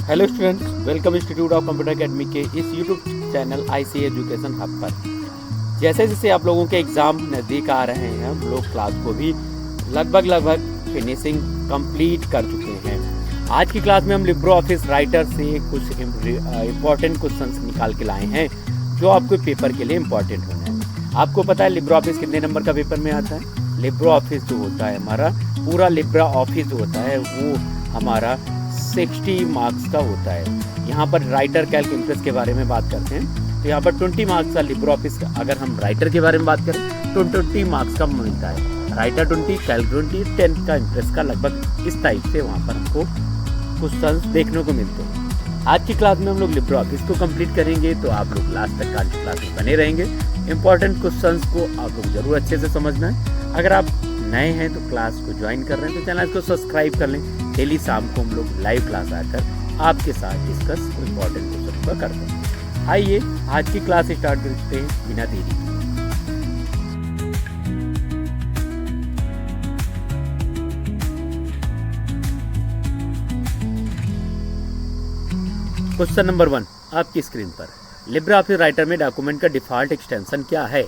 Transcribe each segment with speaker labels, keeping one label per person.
Speaker 1: Hello students, welcome institute of computer academy के इस YouTube channel IC education hub पर। जैसे जैसे आप लोगों के एग्ज़ाम नज़दीक आ रहे हैं, हम लोग क्लास को भी लगभग फिनिशिंग कंप्लीट कर चुके हैं। आज की क्लास में हम लिब्रो ऑफिस राइटर से कुछ इम्पॉर्टेंट क्वेश्चंस निकाल के लाए हैं जो आपके पेपर के लिए इम्पॉर्टेंट होना है। आपको पता है लिब्रो ऑफिस कितने नंबर का पेपर में आता है? लिब्रो ऑफिस जो होता है हमारा, पूरा लिब्रा ऑफिस जो होता है वो हमारा 60 मार्क्स का होता है। यहाँ पर राइटर कैल्क इम्प्रेस के बारे में बात करते हैं तो यहाँ पर 20 मार्क्स का लिब्रो ऑफिस का, अगर हम राइटर के बारे में बात करें तो 20 मार्क्स का मिलता है। राइटर 20, कैल्क 20, 10 का इम्प्रेस का, लगभग इस टाइप से वहाँ पर हमको क्वेश्चंस देखने को मिलते हैं। आज की क्लास में हम लोग लिब्रो ऑफिस को कंप्लीट करेंगे, तो आप लोग लास्ट तक आज की क्लास में बने रहेंगे। इंपॉर्टेंट क्वेश्चंस को आप लोग जरूर अच्छे से समझना है। अगर आप नए हैं तो क्लास को ज्वाइन कर रहे हैं तो चैनल को सब्सक्राइब कर लें। डेली शाम को हम लोग लाइव क्लास आकर आपके साथ डिस्कस इम्पॉर्टेंट क्वेश्चन का करते हैं। आइए आज की क्लास स्टार्ट करते हैं बिना देरी के। क्वेश्चन नंबर 1 आपकी स्क्रीन पर। लिब्रा ऑफिस राइटर में डॉक्यूमेंट का डिफॉल्ट एक्सटेंशन क्या है?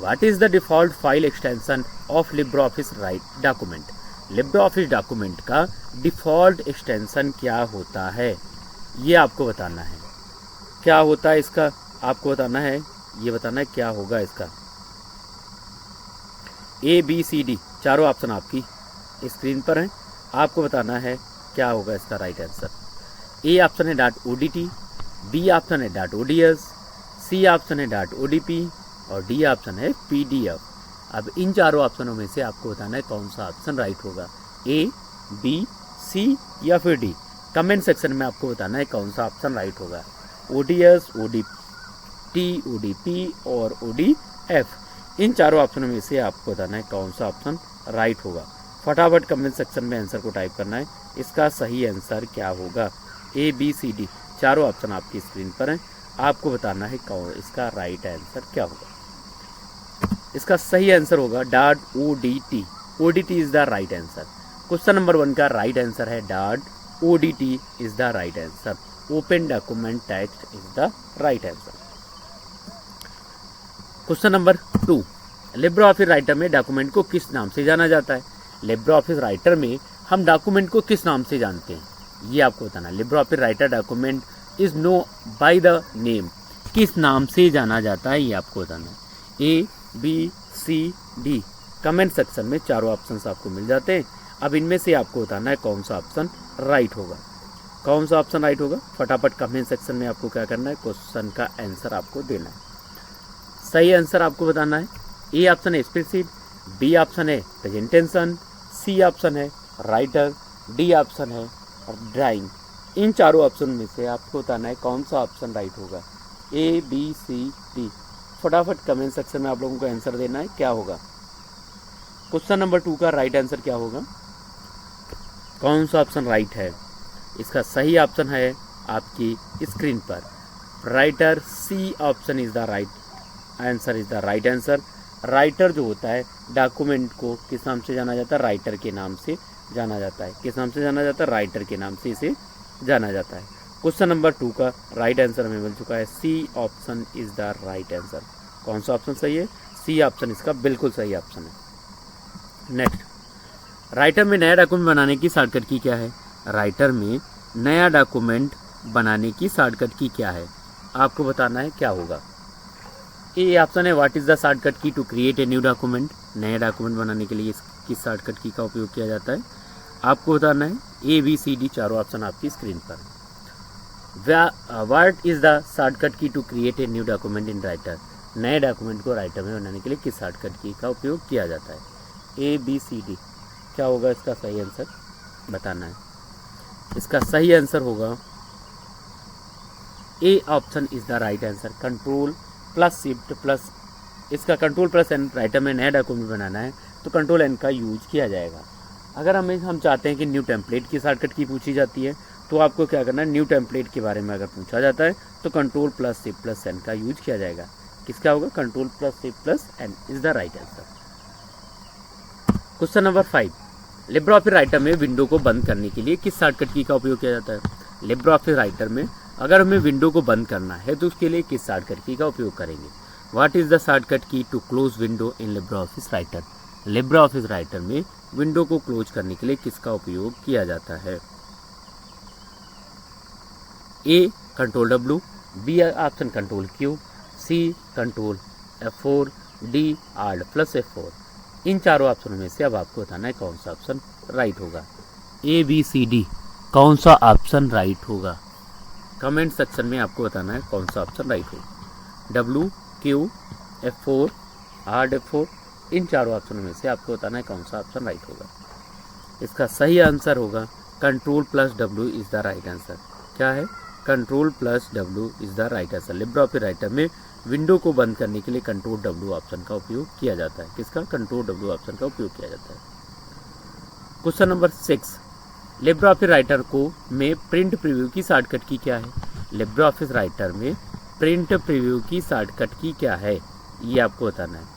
Speaker 1: What is the default file extension of Libra office right document? Libra office document का डिफॉल्ट एक्सटेंशन क्या होता है, ये आपको बताना है। क्या होता है इसका आपको बताना है, ये बताना है क्या होगा इसका। ABCD चारों ऑप्शन आपकी स्क्रीन पर हैं, आपको बताना है क्या होगा इसका राइट आंसर। A ऑप्शन है .odt, B ऑप्शन है .ods, C ऑप्शन है .odp और D ऑप्शन है PDF। अब इन चारों ऑप्शनों में से आपको बताना है कौन सा ऑप्शन राइट होगा, A, B, C या फिर D। कमेंट सेक्शन में आपको बताना है कौन सा ऑप्शन राइट होगा। ODS, ODT, ODP और ODF, इन चारों ऑप्शनों में से आपको बताना है कौन सा ऑप्शन राइट होगा। फटाफट कमेंट सेक्शन में आंसर को टाइप करना है, इसका सही आंसर क्या होगा। ABCD चारों ऑप्शन आपकी स्क्रीन पर हैं, आपको बताना है कौन इसका राइट आंसर क्या होगा। इसका सही आंसर होगा .odt। ODT is the right answer. Question number 1 का राइट आंसर है .odt is the right answer. Open document text is the right answer. Question number 2, Libra Office Writer में डॉक्यूमेंट को किस नाम से जाना जाता है? लिब्रा ऑफिस राइटर में हम डॉक्यूमेंट को किस नाम से जानते हैं, ये आपको बताना है। Libre Office Writer document is known by the name, किस नाम से जाना जाता है ये आपको बताना है। A, B, C, D comment section में चारों ऑप्शंस आपको मिल जाते हैं। अब इनमें से आपको बताना है कौन सा ऑप्शन राइट होगा। कौन सा ऑप्शन राइट होगा, फटाफट कमेंट सेक्शन में आपको क्या करना है, क्वेश्चन का आंसर आपको देना है। सही आंसर आपको बताना है। A ऑप्शन है स्प्रेडशीट, B ऑप्शन है प्रेजेंटेशन, C ऑप्शन है राइटर, D ऑप्शन है ड्राइंग। इन चारों ऑप्शन में से आपको बताना है कौन सा ऑप्शन राइट होगा। A, B, C, D। फटाफट कमेंट सेक्शन में आप लोगों को आंसर देना है क्या होगा। क्वेश्चन नंबर 2 का राइट आंसर क्या होगा, कौन सा ऑप्शन राइट है? इसका सही ऑप्शन है आपकी स्क्रीन पर, writer. C option is the right answer, is the right answer. Writer जो होता है डॉक्यूमेंट को किस नाम से जाना जाता है? राइटर के नाम से जाना जाता है। किस नाम से जाना जाता है? राइटर के नाम से इसे जाना जाता है। क्वेश्चन नंबर 2 का राइट आंसर हमें मिल चुका है, C option is the right answer. कौन सा ऑप्शन सही है? C ऑप्शन इसका बिल्कुल सही ऑप्शन है। नेक्स्ट, राइटर में नया डॉक्यूमेंट बनाने की शॉर्टकट की क्या है? राइटर में नया डॉक्यूमेंट बनाने की शॉर्टकट की क्या है, आपको बताना है क्या होगा। A ऑप्शन है what is the shortcut key to create a new document. नया डॉक्यूमेंट बनाने के लिए किस शॉर्टकट की का उपयोग किया जाता है, आपको बताना है। ABCD चारों ऑप्शन आपकी स्क्रीन पर। What is the shortcut key to create a new document in Writer. नए डॉक्यूमेंट को राइटर में बनाने के लिए किस शॉर्टकट की का उपयोग किया जाता है। ABCD क्या होगा इसका सही आंसर बताना है। इसका सही आंसर होगा A option is the right answer. Control plus shift plus, इसका कंट्रोल प्लस एन, राइटर में नया डॉक्यूमेंट बनाना है तो कंट्रोल एन का यूज किया जाएगा। अगर हम चाहते हैं कि न्यू टेम्पलेट की शॉर्टकट की पूछी जाती है तो आपको क्या करना है, न्यू टेम्पलेट के बारे में अगर पूछा जाता है तो control plus shift plus N का यूज किया जाएगा। किसका होगा? Control plus shift plus N is the right answer. Question number 5, Libre Office Writer में विंडो को बंद करने के लिए किस शॉर्टकट की का उपयोग किया जाता है? लिब्रे ऑफिस राइटर में अगर हमें विंडो को बंद करना है तो उसके लिए किस शॉर्टकट की का उपयोग करेंगे? What is the shortcut key to close window in Libre office Writer? Libre office Writer में विंडो को क्लोज करने के लिए किसका उपयोग किया जाता है? A control W, B option control Q, C control F4, D alt plus F4। इन चारों ऑप्शनों में से अब आपको बताना है कौन सा ऑप्शन राइट होगा। ए बी सी डी कौन सा ऑप्शन राइट होगा? कमेंट सेक्शन में आपको बताना है कौन सा ऑप्शन राइट होगा। W, Q, F4, alt F4, इन चारों ऑप्शनों में से आपको बताना है कौन सा ऑप्शन राइट होगा। इसका सही आंसर होगा control plus W is the right answer. क्या है? Control plus W is the right answer. Libre office Writer में विंडो को बंद करने के लिए कंट्रोल W ऑप्शन का उपयोग किया जाता है। किसका? कंट्रोल W ऑप्शन का उपयोग किया जाता है। Question number 6, Libre office Writer को में प्रिंट प्रीव्यू की शॉर्टकट की क्या है? लिब्रे ऑफिस राइटर में प्रिंट प्रीव्यू की शॉर्टकट की क्या है, ये आपको बताना है।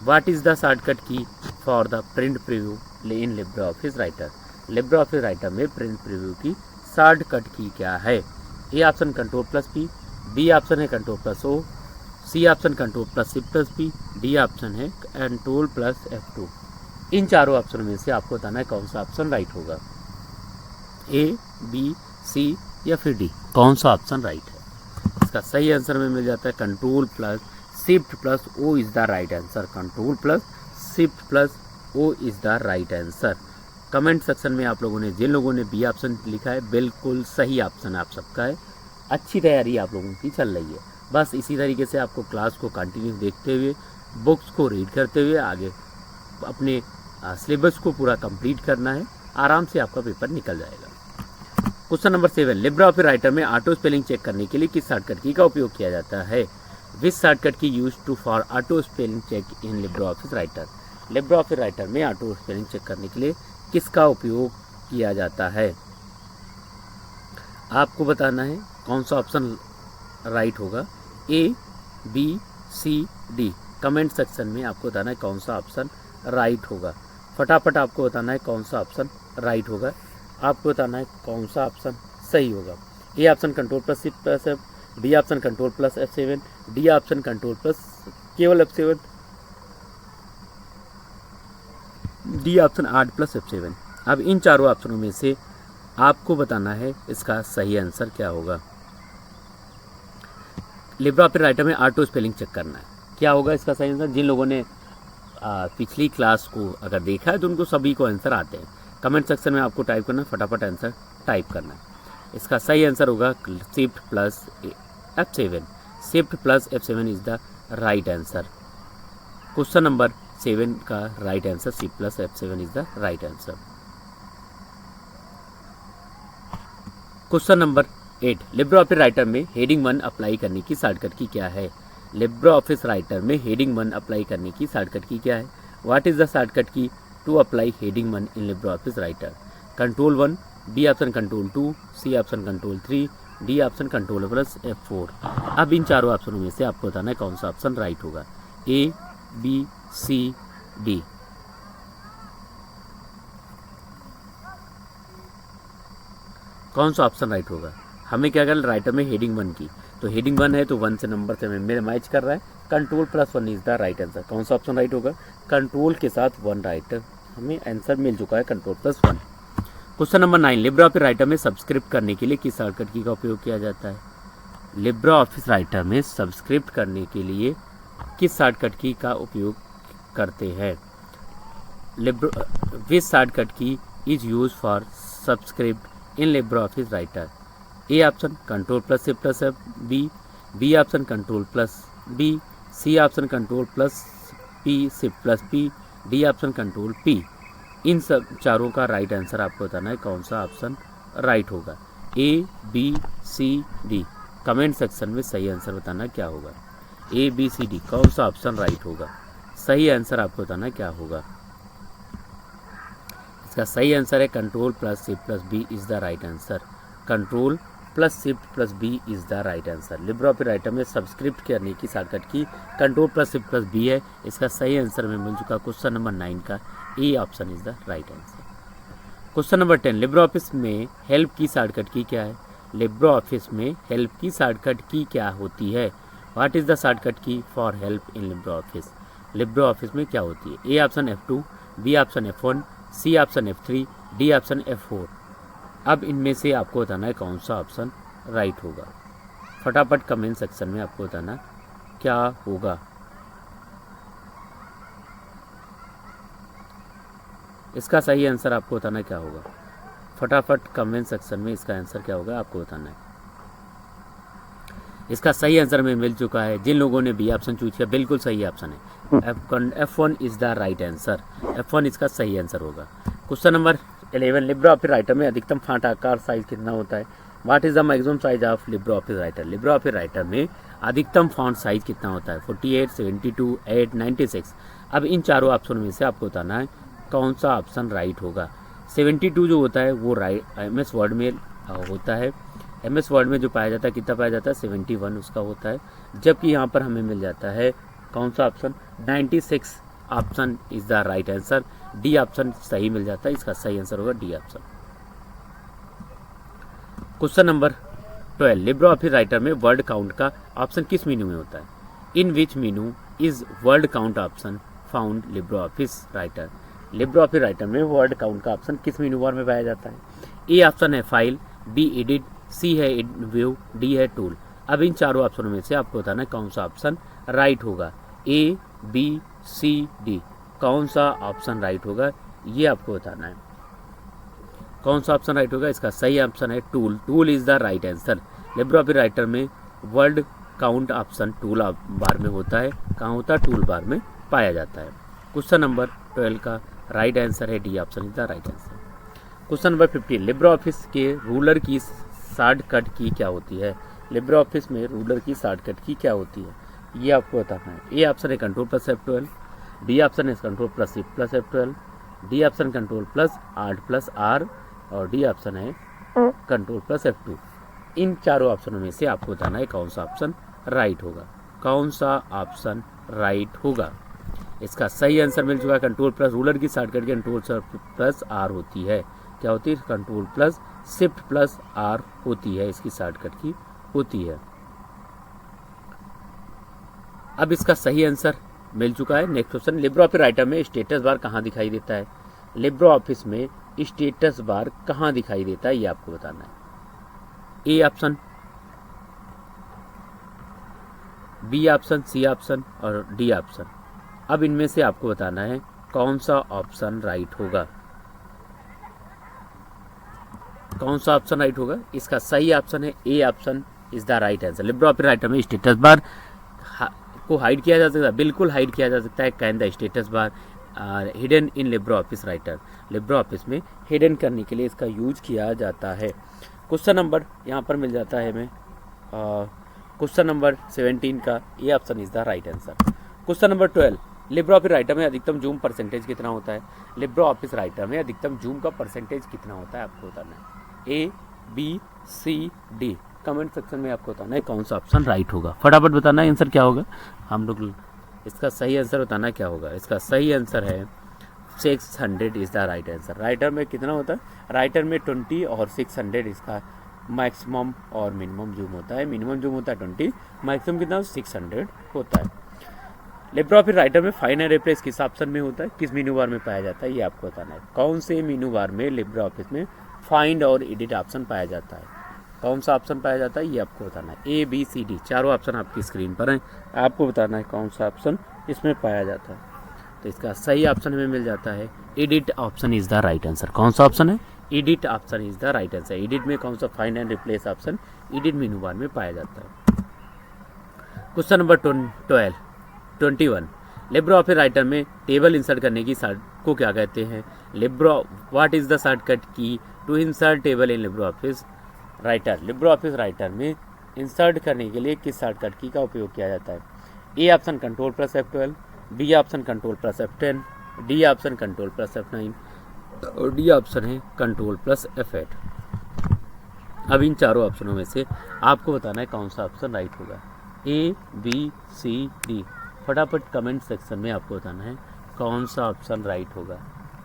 Speaker 1: What is the shortcut key for the print preview in Libre office Writer? Libre office Writer में प्रिंट प्रीव्यू की शॉर्टकट की क्या है? A option control plus P, B option है कंट्रोल प्लस O, सी option control plus C plus P, D option है control plus F2। इन चारों ऑप्शनों में से आपको बताना है कौन सा ऑप्शन राइट होगा। ए, बी, सी या फिर डी, कौन सा ऑप्शन राइट है? इसका सही आंसर में मिल जाता है control plus shift plus O is the right answer. Control plus shift plus O is the right answer. Comment section में आप लोगों ने, जिन लोगों ने बी ऑप्शन लिखा है, बिल्कुल सही ऑप्शन आप सबका है। अच्छी तैयारी आप लोगों की चल रही है। बस इसी तरीके से आपको क्लास को कंटिन्यू देखते हुए, बुक्स को रीड करते हुए आगे अपने सिलेबस को पूरा कंप्लीट करना है। आराम से आपका पेपर निकल जाएगा। Question number 7, Libre office Writer में ऑटो स्पेलिंग चेक करने के लिए किस शॉर्टकट की का उपयोग किया जाता है? Which shortcut key use to for auto spelling check in Libre office Writer? Libre office Writer में ऑटो स्पेलिंग चेक करने के लिए किसका उपयोग किया जाता है? आपको बताना है कौन सा ऑप्शन राइट होगा। A, B, C, D. Comment section में आपको बताना है कौन सा ऑप्शन राइट होगा। फटाफट आपको बताना है कौन सा ऑप्शन राइट होगा। आपको बताना है कौन सा ऑप्शन सही होगा। A option control plus shift plus F, B option control plus F7, D option control plus केवल F7, D option alt plus F7। अब इन चारों ऑप्शनों में से आपको बताना है इसका सही आंसर क्या होगा। लिब्रे ऑफिस राइटर में ऑटो स्पेलिंग चेक करना है, क्या होगा इसका सही आंसर? जिन लोगों ने पिछली क्लास को अगर देखा है तो उनको सभी को आंसर आते हैं। कमेंट सेक्शन में आपको टाइप करना है, फटाफट आंसर टाइप करना है। इसका सही आंसर होगा shift plus F7। Shift plus F7 is the right answer. Question number 7 का right answer shift plus F7 is the right answer. Question number 8, Libre office Writer में हेडिंग 1 अप्लाई करने की shortcut की क्या है? लिब्रे ऑफिस राइटर में heading 1 apply करने की शॉर्टकट की क्या है? What is the shortcut key to apply heading 1 in Libre office Writer? Control 1, B option control 2, C option control 3, D option control plus F4। अब इन चारों ऑप्शनों में से आपको बताना है कौन सा ऑप्शन राइट होगा। A, B, C, D. कौन सा ऑप्शन राइट होगा? हमें क्या कर राइटर में हेडिंग 1 की, तो हेडिंग 1 है तो 1 से नंबर से मेरे मैच कर रहा है। Control plus 1 is the right answer. कौन सा ऑप्शन राइट होगा? कंट्रोल के साथ 1 राइट, हमें आंसर मिल चुका है control plus 1। Question number 9, Libre office Writer में सब्सक्रिप्ट करने के लिए किस शॉर्टकट की का उपयोग किया जाता है? लिब्रे ऑफिस राइटर में सब्सक्रिप्ट करने के लिए किस शॉर्टकट की का उपयोग करते हैं? Which shortcut key is use for subscript in Libre office Writer? A option control plus shift plus F, B option control plus B, C option control plus P shift plus P, D option control P। इन सब चारों का right answer आपको बताना है कौन सा option right होगा। A, B, C, D. Comment section में सही आंसर बताना क्या होगा। ए, बी, सी, डी, कौन सा ऑप्शन राइट होगा? सही आंसर आपको बताना क्या होगा। इसका सही आंसर है control plus shift plus B is the right answer. Control plus shift plus B is the right answer. Libre office Writer में सब्सक्रिप्ट करने की शॉर्टकट की control plus shift plus B है। इसका सही आंसर में मिल चुका क्वेश्चन नंबर 9 का A option is the right answer. Question number 10, Libre office में हेल्प की शॉर्टकट की क्या है? लिब्रो ऑफिस में हेल्प की शॉर्टकट की क्या होती है? What is the shortcut key for help in Libre Office? Libre Office में क्या होती है? A option F2, B option F1, C option F3, D option F4। अब इनमें से आपको बताना है कौन सा ऑप्शन राइट होगा। फटाफट कमेंट सेक्शन में आपको बताना क्या होगा। इसका सही आंसर आपको बताना क्या होगा। फटाफट कमेंट सेक्शन में इसका आंसर क्या होगा आपको बताना है। इसका सही आंसर में मिल चुका है। जिन लोगों ने बी ऑप्शन चूज किया बिल्कुल सही ऑप्शन है। F1 is the right answer. F1 इसका सही आंसर होगा। Question number 11, Libre office Writer में अधिकतम फॉन्ट आकार साइज कितना होता है? What is the maximum size of Libre office Writer? Libre office Writer में अधिकतम फॉन्ट साइज कितना होता है? 48, 72, 8, 96। अब इन चारों ऑप्शन में से आपको बताना है कौन सा ऑप्शन राइट होगा। 72 जो होता है वो राइट MS वर्ड में होता है। MS वर्ड में जो पाया जाता है कितना पाया जाता है? 71 उसका होता है। जबकि यहाँ पर हमें मिल जाता है कौन सा option? 96 option is the right answer. D option सही मिल जाता है। इसका सही आंसर होगा D option. Question number 12, Libre office Writer में वर्ड काउंट का ऑप्शन किस मेनू में होता है? In which menu is word count option found Libre office Writer? Libre office Writer में वर्ड काउंट का ऑप्शन किस मेनू बार में पाया जाता है? ए ऑप्शन है फाइल, बी एडिट, सी है व्यू, डी है टूल। अब इन चारों ऑप्शनों में से आपको बताना है कौन सा ऑप्शन राइट होगा। ए, बी, सी, डी, कौन सा ऑप्शन राइट होगा ये आपको बताना है। कौन सा ऑप्शन राइट होगा? इसका सही ऑप्शन है tool. Tool is the right answer. Libre office Writer में word count option tool bar में होता है। कहाँ होता है? टूल बार में पाया जाता है। क्वेश्चन नंबर 12 का राइट आंसर है D option is the right answer. Question number 15, Libre office के रूलर की शॉर्टकट की क्या होती है? लिब्रो ऑफिस में रूलर की शॉर्टकट की क्या होती है ये आपको बताना है। ए ऑप्शन है Ctrl+F12, बी ऑप्शन है Ctrl+Shift+F12, डी ऑप्शन Ctrl+Alt+R और डी ऑप्शन है Ctrl+F2। इन चारों ऑप्शनों में से आपको बताना है कौन सा ऑप्शन राइट होगा। कौन सा ऑप्शन राइट होगा? इसका सही आंसर मिल चुका है Ctrl+ रूलर की शॉर्टकट की Ctrl+R होती है। क्या होती है? Ctrl+Shift+R होती है, इसकी शॉर्टकट की होती है। अब इसका सही आंसर मिल चुका है। Next question, Libre office Writer में स्टेटस बार कहाँ दिखाई देता है? लिब्रो ऑफिस में स्टेटस बार कहाँ दिखाई देता है ये आपको बताना है। A option, B option, C option और डी ऑप्शन। अब इनमें से आपको बताना है कौन सा ऑप्शन राइट होगा। कौन सा ऑप्शन राइट होगा? इसका सही ऑप्शन है A option is the right answer. Libre office Writer में स्टेटस बार को हाइड किया जा सकता है, बिल्कुल हाइड किया जा सकता है। Can the status bar hidden in Libre office Writer? Libre Office में हिडन करने के लिए इसका यूज किया जाता है। क्वेश्चन नंबर यहाँ पर मिल जाता है हमें क्वेश्चन नंबर 17 का A option is the right answer. Question number 12, Libre office Writer में अधिकतम जूम परसेंटेज कितना होता है? लिब्रो ऑफिस राइटर में अधिकतम जूम का परसेंटेज कितना होता है आपको बताना है। ए, B, C, D. Comment section में आपको बताना है कौन सा ऑप्शन राइट होगा। फटाफट बताना है आंसर क्या होगा। हम लोग इसका सही आंसर बताना क्या होगा। इसका सही आंसर है 600 is the right answer. Writer में कितना होता है? राइटर में 20 और 600 इसका मैक्सिमम और मिनिमम जूम होता है। मिनिमम जूम होता है 20, मैक्सिमम कितना 600 होता है। लिब्रो ऑफिस राइटर में फाइंड एंड रिप्लेस किस ऑप्शन में होता है? किस मेनू बार में पाया जाता है ये आपको बताना है। कौन से मेनू बार में लिब्रो ऑफिस में फाइंड और एडिट ऑप्शन पाया जाता है? कौन सा ऑप्शन पाया जाता है ये आपको बताना है। ए, बी, सी, डी, चारों ऑप्शन आपकी स्क्रीन पर हैं। आपको बताना है कौन सा ऑप्शन इसमें पाया जाता है। तो इसका सही ऑप्शन हमें मिल जाता है edit option is the right answer. कौन सा ऑप्शन है? Edit option is the right answer. Edit में कौन सा? Find and replace option edit menu bar में पाया जाता है। Question number 21, Libre office Writer में टेबल इंसर्ट करने की शॉर्ट को क्या कहते हैं? What is the shortcut key to insert table in Libre office Writer? Libre office Writer में इंसर्ट करने के लिए किस शॉर्टकट की का उपयोग किया जाता है? A option Ctrl+F12, B option Ctrl+F10, D option Ctrl+F9 और डी ऑप्शन है Ctrl+F8। अब इन चारों ऑप्शनों में से आपको बताना है कौन सा ऑप्शन राइट होगा। A, B, C, D. फटाफट कमेंट सेक्शन में आपको बताना है कौन सा ऑप्शन राइट होगा।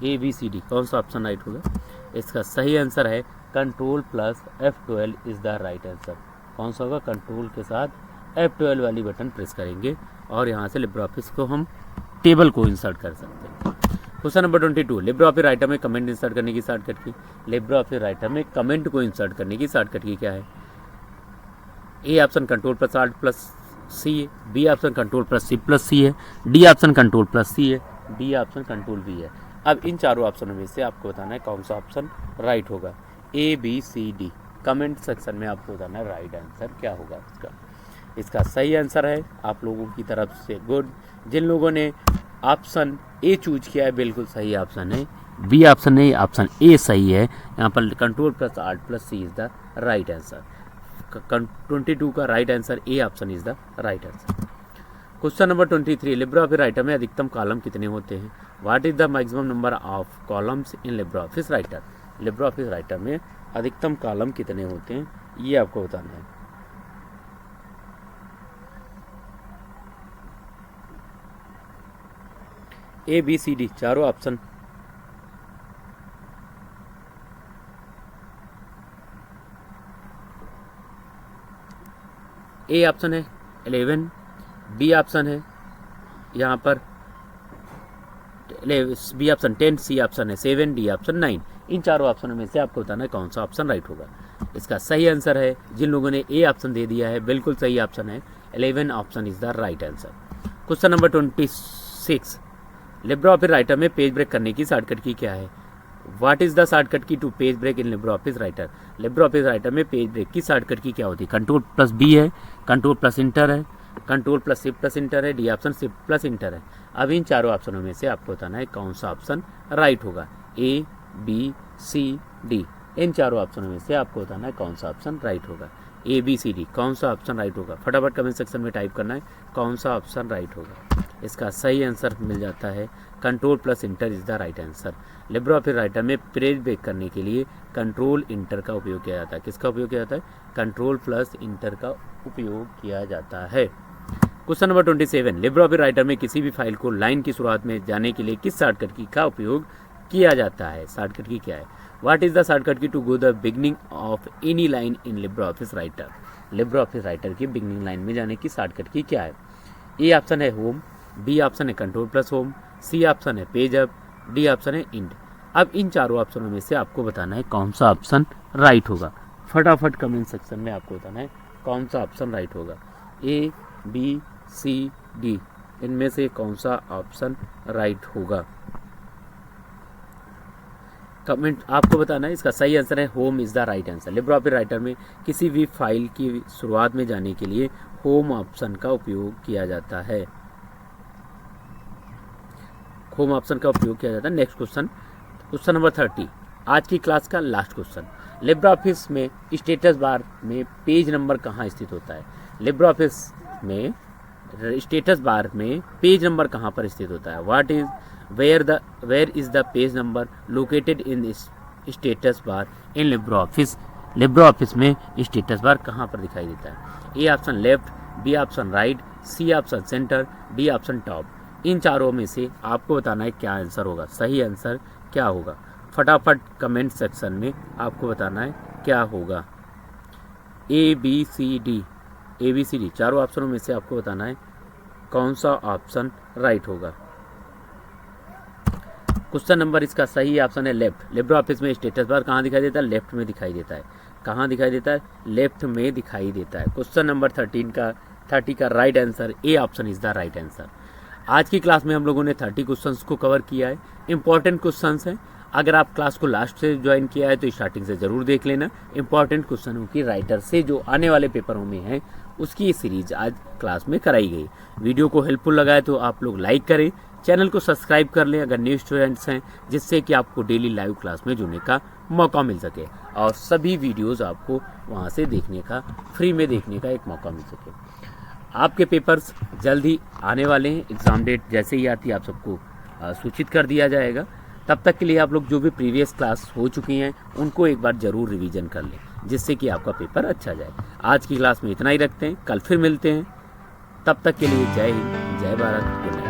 Speaker 1: ए, बी, सी, डी, कौन सा ऑप्शन राइट होगा? इसका सही आंसर है control plus F12 is the right answer. कौन सा होगा? कंट्रोल के साथ F12 वाली बटन प्रेस करेंगे और यहाँ से लिब्रे ऑफिस को हम टेबल को इंसर्ट कर सकते हैं। Question number 22, Libre office Writer में कमेंट इंसर्ट करने की shortcut key. Libre office Writer में कमेंट को इंसर्ट करने की शॉर्टकट की क्या है? A option control plus alt plus C है, B option control plus C plus C है, D option control plus C है, डी ऑप्शन कंट्रोल वी है। अब इन चारों ऑप्शनों में से आपको बताना है कौन सा ऑप्शन राइट होगा। A B C D comment section में आपको बताना है राइट आंसर क्या होगा इसका। इसका सही आंसर है आप लोगों की तरफ से गुड। जिन लोगों ने ऑप्शन ए चूज किया है बिल्कुल सही ऑप्शन है, बी ऑप्शन नहीं, ऑप्शन ए सही है। यहाँ पर control plus alt plus C is the right answer. 22 का right answer A option is the right answer. Question number 23, Libre office Writer में अधिकतम कॉलम कितने होते हैं? What is the maximum number of columns in Libre office Writer? Libre office Writer में अधिकतम column कितने होते हैं ये आपको बताना है। ए बी सी डी चारों ऑप्शन। ए ऑप्शन है 11, बी ऑप्शन है यहाँ पर बी ऑप्शन 10, सी ऑप्शन है 7, डी ऑप्शन 9। इन चारों ऑप्शनों में से आपको बताना है कौन सा ऑप्शन राइट होगा। इसका सही आंसर है, जिन लोगों ने ए ऑप्शन दे दिया है बिल्कुल सही ऑप्शन है, 11 option is the right answer. Question number 26, Libre office Writer में पेज ब्रेक करने की शॉर्टकट की क्या है? What is the shortcut key to page break in Libre office Writer? Libre office Writer में पेज ब्रेक की shortcut की क्या होती है? कंट्रोल प्लस बी है, कंट्रोल प्लस इंटर है, control plus shift plus enter है, D option shift plus enter है। अब इन चारों ऑप्शनों में से आपको बताना है कौन सा ऑप्शन राइट होगा। ए बी सी डी इन चारों ऑप्शनों में से आपको बताना है कौन सा ऑप्शन राइट होगा। ए बी सी डी कौन सा ऑप्शन राइट होगा? फटाफट कमेंट सेक्शन में टाइप करना है कौन सा ऑप्शन राइट होगा। इसका सही आंसर मिल जाता है control plus inter is the right answer. Libre office Writer में पेज ब्रेक करने के लिए कंट्रोल इंटर का उपयोग किया जाता है। किसका उपयोग किया जाता है? कंट्रोल प्लस इंटर का उपयोग किया जाता है। Question number 27, Libre office Writer में किसी भी फाइल को लाइन की शुरुआत में जाने के लिए किस शॉर्टकट की का उपयोग किया जाता है? शॉर्टकट की क्या है? What is the shortcut key to go the beginning of any line in Libre office Writer? Libre office Writer की बिगनिंग लाइन में जाने की शॉर्टकट की क्या है? ए ऑप्शन है होम, बी ऑप्शन है control plus home, C option है पेज अप, डी ऑप्शन है इंड। अब इन चारों ऑप्शनों में से आपको बताना है कौन सा ऑप्शन राइट होगा। फटाफट कमेंट सेक्शन में आपको बताना है कौन सा ऑप्शन राइट होगा। ए बी सी डी इनमें से कौन सा ऑप्शन राइट होगा? कमेंट आपको बताना है। इसका सही आंसर है home is the right answer. Libre office Writer में किसी भी फाइल की शुरुआत में जाने के लिए होम ऑप्शन का उपयोग किया जाता है। होम ऑप्शन का उपयोग किया जाता है। नेक्स्ट क्वेश्चन, क्वेश्चन नंबर 30, आज की क्लास का लास्ट क्वेश्चन। लिब्रे ऑफिस में स्टेटस बार में पेज नंबर कहाँ स्थित होता है? लिब्रे ऑफिस में स्टेटस बार में पेज नंबर कहाँ पर स्थित होता है? What is where is the page number located in status bar in Libre office? Libre office में स्टेटस बार कहाँ पर दिखाई देता है? A option left, B option right, C option centre, D option top. इन चारों में से आपको बताना है क्या आंसर होगा, सही आंसर क्या होगा। फटाफट कमेंट सेक्शन में आपको बताना है क्या होगा। ए बी सी डी चारों ऑप्शनों में से आपको बताना है कौन सा ऑप्शन राइट होगा। क्वेश्चन नंबर इसका सही ऑप्शन है लेफ्ट। लिब्रे ऑफिस में स्टेटस बार कहाँ दिखाई देता है? लेफ्ट में दिखाई देता है। कहाँ दिखाई देता है? लेफ्ट में दिखाई देता है। क्वेश्चन नंबर 30 का right answer A option is the right answer. आज की क्लास में हम लोगों ने 30 क्वेश्चंस को कवर किया है। इंपॉर्टेंट क्वेश्चंस हैं। अगर आप क्लास को लास्ट से ज्वाइन किया है तो स्टार्टिंग से ज़रूर देख लेना। इंपॉर्टेंट क्वेश्चनों की राइटर से जो आने वाले पेपरों में है उसकी ये सीरीज आज क्लास में कराई गई। वीडियो को हेल्पफुल लगा है तो आप लोग लाइक करें, चैनल को सब्सक्राइब कर लें अगर न्यू स्टूडेंट्स हैं, जिससे कि आपको डेली लाइव क्लास में जुड़ने का मौका मिल सके और सभी वीडियोज़ आपको वहाँ से देखने का फ्री में देखने का एक मौका मिल सके। आपके पेपर्स जल्द ही आने वाले हैं। एग्ज़ाम डेट जैसे ही आती है आप सबको सूचित कर दिया जाएगा। तब तक के लिए आप लोग जो भी प्रीवियस क्लास हो चुकी हैं उनको एक बार ज़रूर रिवीजन कर लें, जिससे कि आपका पेपर अच्छा जाए। आज की क्लास में इतना ही रखते हैं, कल फिर मिलते हैं। तब तक के लिए जय हिंद, जय भारत, गुड नाइट।